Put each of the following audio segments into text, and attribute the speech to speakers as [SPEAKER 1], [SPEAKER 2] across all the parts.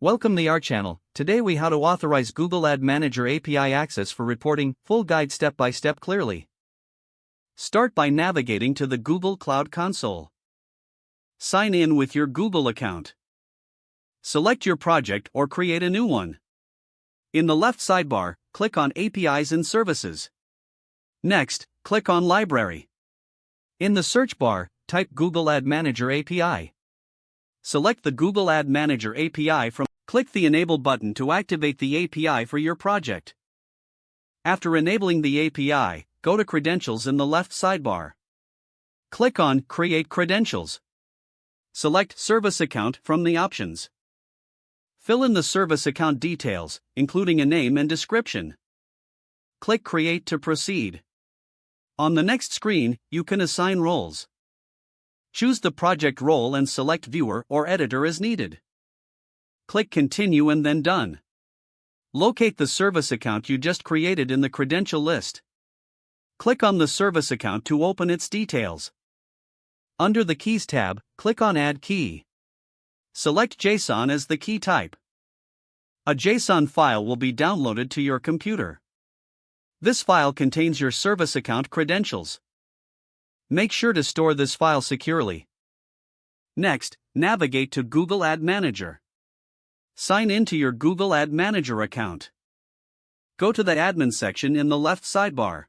[SPEAKER 1] Welcome to our channel. Today we how to authorize Google Ad Manager API access for reporting, full guide step by step clearly. Start by navigating to the Google Cloud Console. Sign in with your Google account. Select your project or create a new one. In the left sidebar, click on APIs and Services. Next, click on Library. In the search bar, type Google Ad Manager API. Select the Google Ad Manager API from. Click the Enable button to activate the API for your project. After enabling the API, go to Credentials in the left sidebar. Click on Create Credentials. Select Service Account from the options. Fill in the service account details, including a name and description. Click Create to proceed. On the next screen, you can assign roles. Choose the project role and select Viewer or Editor as needed. Click Continue and then Done. Locate the service account you just created in the credential list. Click on the service account to open its details. Under the Keys tab, click on Add Key. Select JSON as the key type. A JSON file will be downloaded to your computer. This file contains your service account credentials. Make sure to store this file securely. Next, navigate to Google Ad Manager. Sign in to your Google Ad Manager account. Go to the Admin section in the left sidebar.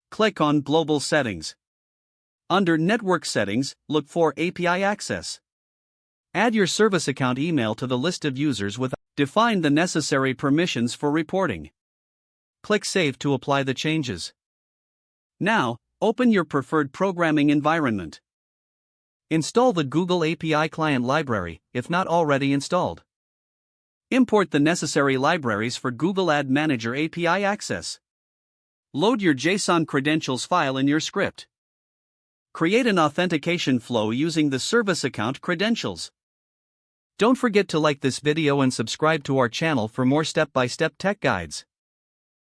[SPEAKER 1] Click on Global Settings. Under Network Settings, look for API Access. Add your service account email to the list of users with. Define the necessary permissions for reporting. Click Save to apply the changes. Now, open your preferred programming environment. Install the Google API Client Library, if not already installed. Import the necessary libraries for Google Ad Manager API access. Load your JSON credentials file in your script. Create an authentication flow using the service account credentials. Don't forget to like this video and subscribe to our channel for more step-by-step tech guides.